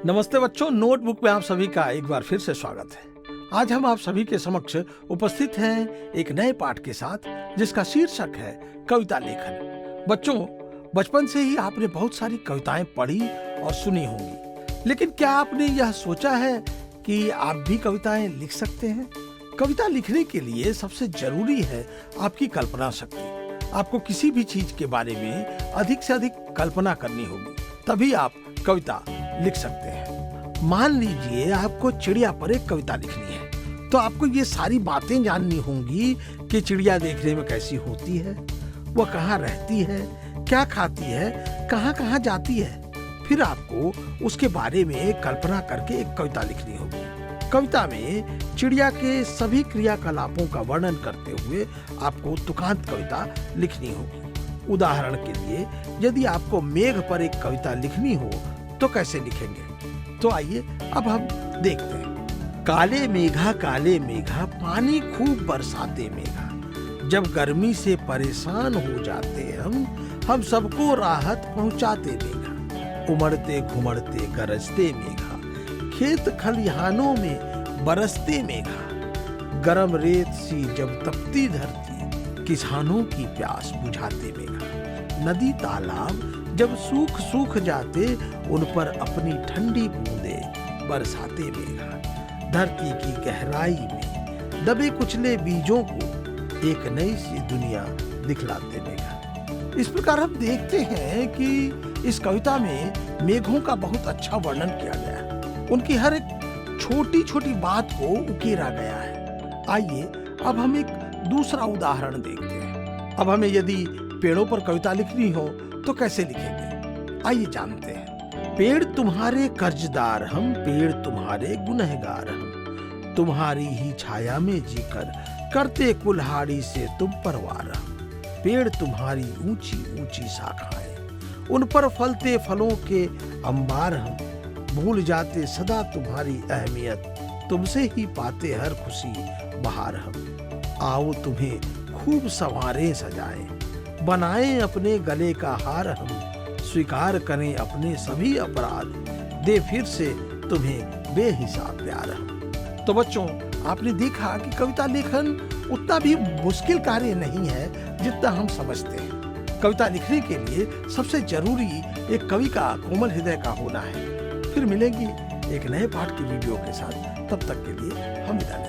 नमस्ते बच्चों, नोटबुक में आप सभी का एक बार फिर से स्वागत है। आज हम आप सभी के समक्ष उपस्थित हैं एक नए पाठ के साथ, जिसका शीर्षक है कविता लेखन। बच्चों, बचपन से ही आपने बहुत सारी कविताएं पढ़ी और सुनी होंगी, लेकिन क्या आपने यह सोचा है कि आप भी कविताएं लिख सकते हैं? कविता लिखने के लिए सबसे जरूरी है आपकी कल्पना शक्ति। आपको किसी भी चीज के बारे में अधिक से अधिक कल्पना करनी होगी, तभी आप कविता लिख सकते हैं। मान लीजिए आपको चिड़िया पर एक कविता लिखनी है, तो आपको ये सारी बातें जाननी होंगी कि चिड़िया देखने में कैसी होती है, वह कहाँ रहती है, क्या खाती है, कहाँ कहाँ जाती है। फिर आपको उसके बारे में कल्पना करके एक कविता लिखनी होगी। कविता में चिड़िया के सभी क्रियाकलापों का वर्णन करते हुए आपको तुकांत कविता लिखनी होगी। उदाहरण के लिए, यदि आपको मेघ पर एक कविता लिखनी हो तो कैसे लिखेंगे? तो आइए अब हम देखते हैं। काले मेघा पानी खूब बरसाते मेघा, जब गर्मी से परेशान हो जाते हम सबको राहत पहुंचाते मेघा। उमड़ते घुमड़ते गरजते मेघा, खेत खलिहानों में बरसते मेघा। गरम रेत सी जब तपती धरती, किसानों की प्यास बुझाते मेघा। नदी तालाब जब सूख जाते, उन पर अपनी ठंडी बूंदें बरसाते मेघा। धरती की गहराई में दबे कुचले बीजों को एक नई सी दुनिया दिखलाते मेघा। इस प्रकार हम देखते हैं कि इस कविता में मेघों का बहुत अच्छा वर्णन किया गया है। उनकी हर एक छोटी छोटी बात को उकेरा गया है। आइए अब हम एक दूसरा उदाहरण देखते हैं। अब हमें यदि पेड़ों पर कविता लिखनी हो तो कैसे लिखेंगे? आइए जानते हैं। पेड़ तुम्हारे कर्जदार हम, पेड़ तुम्हारे गुनहगार हम। तुम्हारी ही छाया में जीकर करते कुल्हाड़ी से तुम परवार हम। पेड़ तुम्हारी ऊंची ऊंची शाखाएं, उन पर फलते फलों के अंबार हम। भूल जाते सदा तुम्हारी अहमियत, तुमसे ही पाते हर खुशी बहार हम। आओ तुम्हें खूब संवारें सजाएं, बनाएं अपने गले का हार हम। स्वीकार करें अपने सभी अपराध, दे फिर से तुम्हें बेहिसाब प्यार हम। तो बच्चों, आपने देखा कि कविता लेखन उतना भी मुश्किल कार्य नहीं है जितना हम समझते हैं। कविता लिखने के लिए सबसे जरूरी एक कवि का कोमल हृदय का होना है। फिर मिलेंगे एक नए पाठ की वीडियो के साथ। तब तक के लिए हम विदा लेते हैं।